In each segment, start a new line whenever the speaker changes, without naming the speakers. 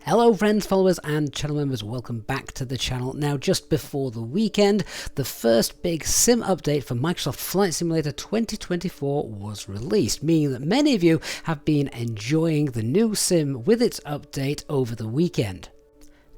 Hello friends, followers and channel members, welcome back to the channel. Now just before the weekend, the first big sim update for Microsoft Flight Simulator 2024 was released, meaning that many of you have been enjoying the new sim with its update over the weekend.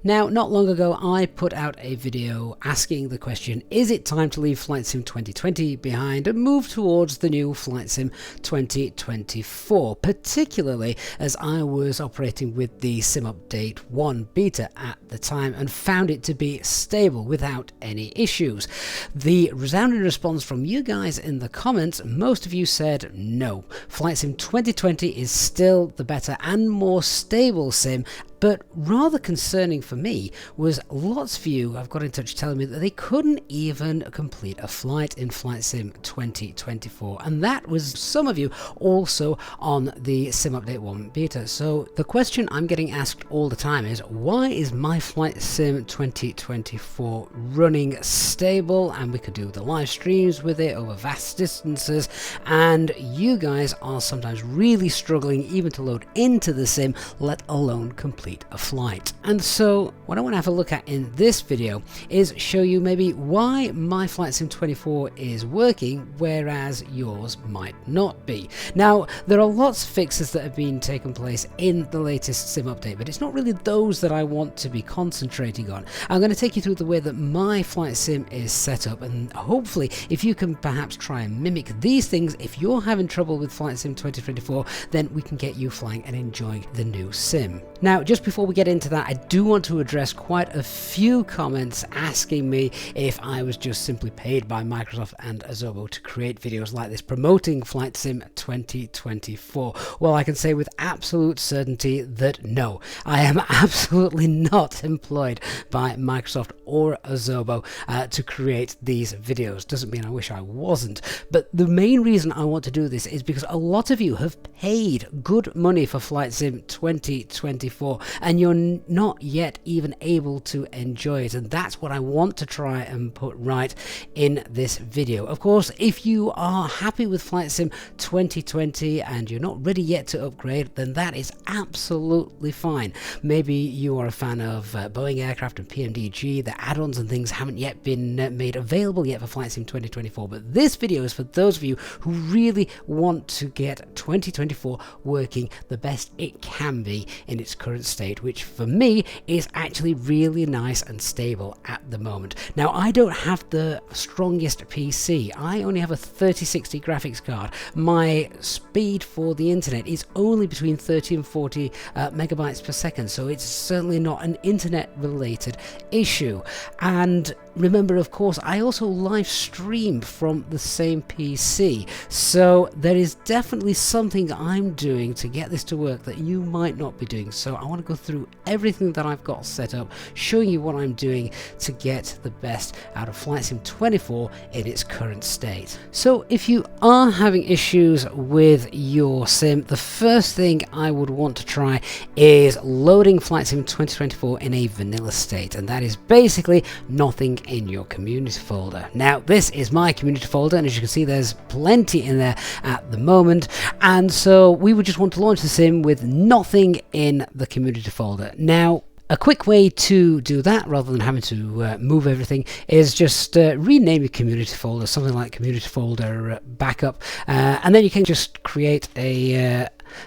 Now, not long ago, I put out a video asking the question, is it time to leave Flight Sim 2020 behind and move towards the new Flight Sim 2024, particularly as I was operating with the Sim Update 1 beta at the time and found it to be stable without any issues. The resounding response from you guys in the comments, most of you said no, Flight Sim 2020 is still the better and more stable sim. But rather concerning for me was lots of you have got in touch telling me that they couldn't even complete a flight in Flight Sim 2024, and that was some of you also on the Sim Update 1 beta. So the question I'm getting asked all the time is, why is my Flight Sim 2024 running stable and we could do the live streams with it over vast distances, and you guys are sometimes really struggling even to load into the sim, let alone complete a flight. And so what I want to have a look at in this video is show you maybe why my Flight Sim 24 is working whereas yours might not be. Now there are lots of fixes that have been taken place in the latest sim update, but it's not really those that I want to be concentrating on. I'm going to take you through the way that my Flight Sim is set up, and hopefully if you can perhaps try and mimic these things, if you're having trouble with Flight Sim 2024, then we can get you flying and enjoying the new sim. Now just before we get into that, I do want to address quite a few comments asking me if I was just simply paid by Microsoft and Azobo to create videos like this promoting Flight Sim 2024. Well, I can say with absolute certainty that no, I am absolutely not employed by Microsoft or Azobo to create these videos. Doesn't mean I wish I wasn't, but the main reason I want to do this is because a lot of you have paid good money for Flight Sim 2024 and you're not yet even able to enjoy it, and that's what I want to try and put right in this video. Of course, if you are happy with Flight Sim 2020 and you're not ready yet to upgrade, then that is absolutely fine. Maybe you are a fan of Boeing aircraft and PMDG, the add-ons and things haven't yet been made available yet for Flight Sim 2024, but this video is for those of you who really want to get 2024 working the best it can be in its current state, which for me is actually really nice and stable at the moment. Now I don't have the strongest PC, I only have a 3060 graphics card. My speed for the internet is only between 30 and 40 megabytes per second, so it's certainly not an internet related issue. And remember, of course, I also live stream from the same PC, so there is definitely something I'm doing to get this to work that you might not be doing. So I want to go through everything that I've got set up, showing you what I'm doing to get the best out of Flight Sim 24 in its current state. So if you are having issues with your sim, the first thing I would want to try is loading Flight Sim 2024 in a vanilla state, and that is basically nothing in your community folder. Now this is my community folder, and as you can see there's plenty in there at the moment, and so we would just want to launch the sim with nothing in the community folder. Now a quick way to do that, rather than having to move everything, is just rename your community folder, something like community folder backup, and then you can just create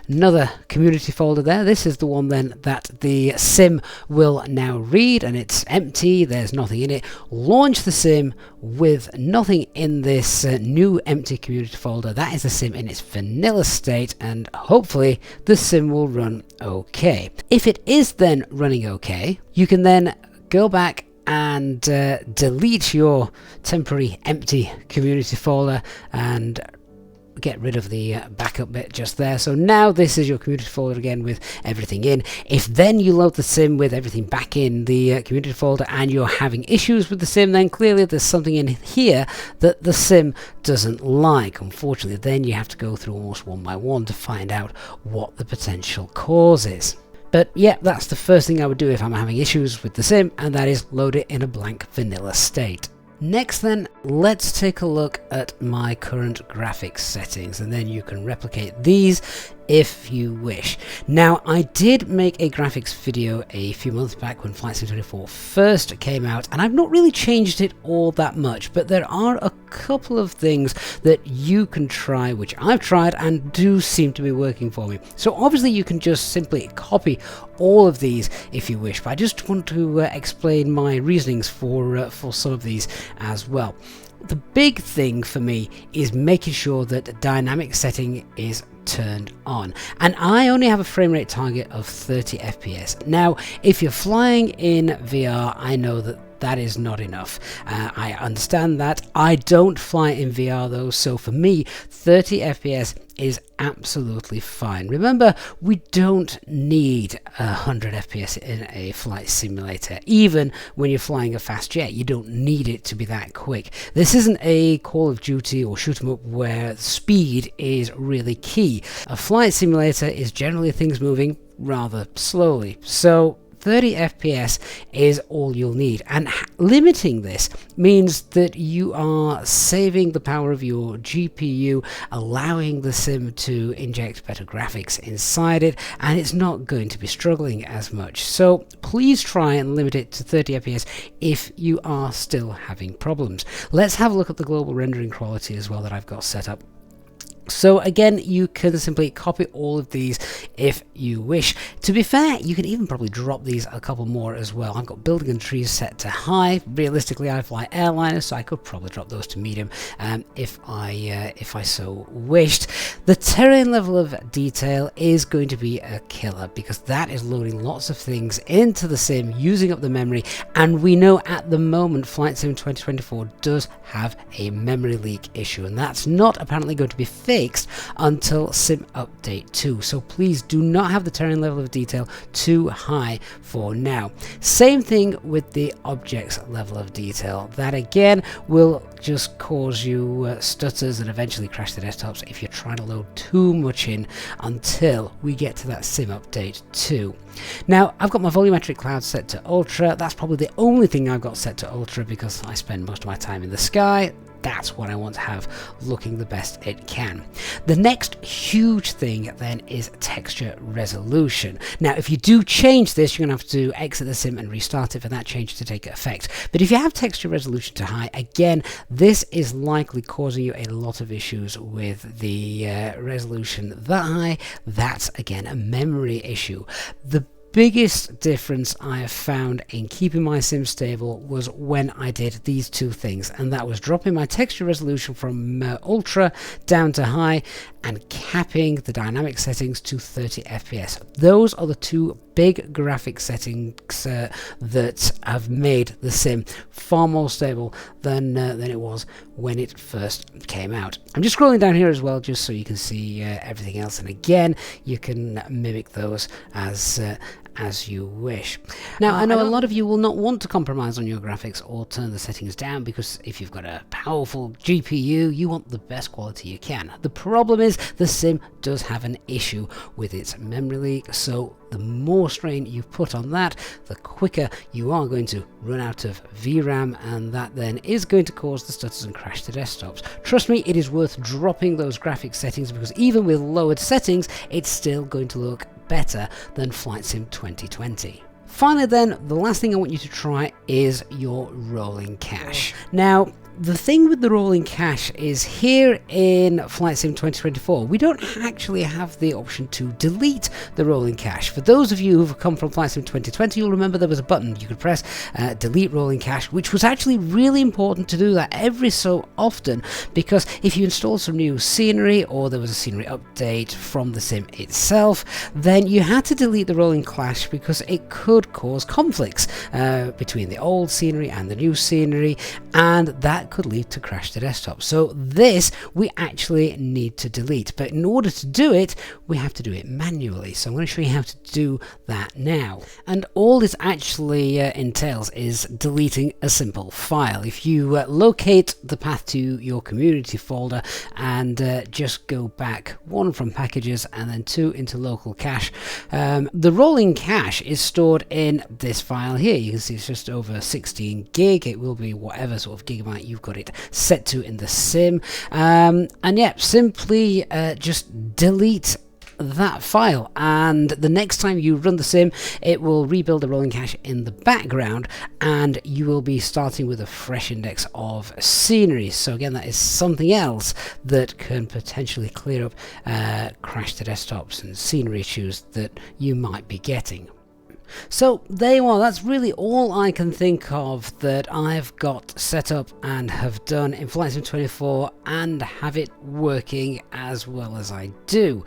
another community folder there. This is the one then that the sim will now read, and it's empty, there's nothing in it. Launch the sim with nothing in this new empty community folder. That is the sim in its vanilla state, and hopefully the sim will run okay. If it is then running okay, you can then go back and delete your temporary empty community folder and get rid of the backup bit just there. So now this is your community folder again with everything in. If then you load the sim with everything back in the community folder and you're having issues with the sim, then clearly there's something in here that the sim doesn't like. Unfortunately, then you have to go through almost one by one to find out what the potential cause is. But yeah, that's the first thing I would do if I'm having issues with the sim, and that is load it in a blank vanilla state. Next then, let's take a look at my current graphics settings, and then you can replicate these if you wish. Now, I did make a graphics video a few months back when Flight Sim 24 first came out, and I've not really changed it all that much, but there are a couple of things that you can try, which I've tried and do seem to be working for me. So obviously you can just simply copy all of these if you wish, but I just want to explain my reasonings for some of these as well. The big thing for me is making sure that dynamic setting is turned on, and I only have a frame rate target of 30 FPS. Now, if you're flying in VR, I know that is not enough. I understand that. I don't fly in VR though, so for me 30 FPS is absolutely fine. Remember, we don't need 100 FPS in a flight simulator. Even when you're flying a fast jet, you don't need it to be that quick. This isn't a Call of Duty or shoot 'em up where speed is really key. A flight simulator is generally things moving rather slowly. So 30 FPS is all you'll need, and limiting this means that you are saving the power of your GPU, allowing the sim to inject better graphics inside it, and it's not going to be struggling as much. So please try and limit it to 30 FPS if you are still having problems. Let's have a look at the global rendering quality as well that I've got set up. So again, you can simply copy all of these if you wish. To be fair, you can even probably drop these a couple more as well. I've got building and trees set to high. Realistically, I fly airliners, so I could probably drop those to medium if I so wished. The terrain level of detail is going to be a killer because that is loading lots of things into the sim, using up the memory, and we know at the moment Flight Sim 2024 does have a memory leak issue, and that's not apparently going to be fixed until Sim Update 2. So please do not have the terrain level of detail too high for now. Same thing with the objects level of detail. That again will just cause you stutters and eventually crash the desktops if you're trying to load too much in until we get to that Sim Update 2. Now, I've got my volumetric cloud set to ultra. That's probably the only thing I've got set to ultra because I spend most of my time in the sky. That's what I want to have looking the best it can. The next huge thing then is texture resolution. Now, if you do change this, you're going to have to exit the sim and restart it for that change to take effect. But if you have texture resolution to high, again, this is likely causing you a lot of issues with the resolution that high. That's, again, a memory issue. The biggest difference I have found in keeping my sim stable was when I did these two things, and that was dropping my texture resolution from ultra down to high and capping the dynamic settings to 30 FPS. Those are the two big graphic settings that have made the sim far more stable than it was when it first came out. I'm just scrolling down here as well just so you can see everything else, and again you can mimic those as you wish. Now, I know a lot of you will not want to compromise on your graphics or turn the settings down because if you've got a powerful GPU, you want the best quality you can. The problem is the sim does have an issue with its memory leak, so the more strain you put on that, the quicker you are going to run out of VRAM, and that then is going to cause the stutters and crash the desktops. Trust me, it is worth dropping those graphic settings because even with lowered settings, it's still going to look better than Flight Sim 2020. Finally then, the last thing I want you to try is your rolling cache. Now, the thing with the rolling cache is here in Flight Sim 2024, we don't actually have the option to delete the rolling cache. For those of you who've come from Flight Sim 2020, you'll remember there was a button you could press, delete rolling cache, which was actually really important to do that every so often, because if you installed some new scenery or there was a scenery update from the sim itself, then you had to delete the rolling cache because it could cause conflicts between the old scenery and the new scenery, and that could lead to crash the desktop. So this we actually need to delete, but in order to do it we have to do it manually. So I'm going to show you how to do that now, and all this actually entails is deleting a simple file. If you locate the path to your community folder and just go back 1 from packages and then 2 into local cache, the rolling cache is stored in this file here. You can see it's just over 16 gig. It will be whatever sort of gigabyte you've got it set to in the sim, and yeah, simply just delete that file, and the next time you run the sim, it will rebuild the rolling cache in the background, and you will be starting with a fresh index of scenery. So again, that is something else that can potentially clear up crash to desktops and scenery issues that you might be getting. So there you are, that's really all I can think of that I've got set up and have done in Flight Sim 24 and have it working as well as I do.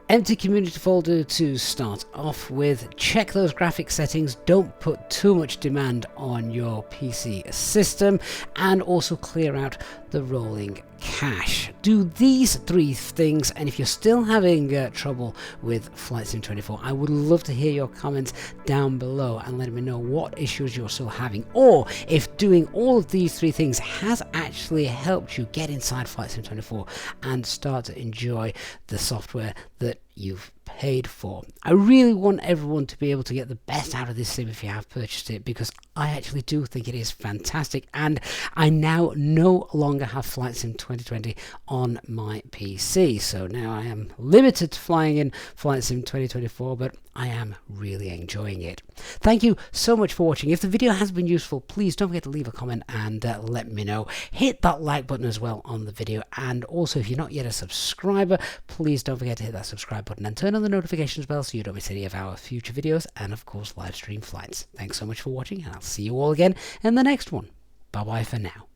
Empty community folder to start off with. Check those graphic settings, don't put too much demand on your PC system, and also clear out the rolling cache. Do these 3 things, and if you're still having trouble with Flight Sim 24, I would love to hear your comments down below and let me know what issues you're still having, or if doing all of these 3 things has actually helped you get inside Flight Sim 24 and start to enjoy the software that you've paid for. I really want everyone to be able to get the best out of this sim if you have purchased it, because I actually do think it is fantastic, and I now no longer have Flight Sim 2020 on my PC, so now I am limited to flying in Flight Sim 2024, but I am really enjoying it. Thank you so much for watching. If the video has been useful, please don't forget to leave a comment and let me know. Hit that like button as well on the video, and also if you're not yet a subscriber, please don't forget to hit that subscribe button and turn on the notifications bell so you don't miss any of our future videos and of course live stream flights. Thanks so much for watching, and I'll see you all again in the next one. Bye bye for now.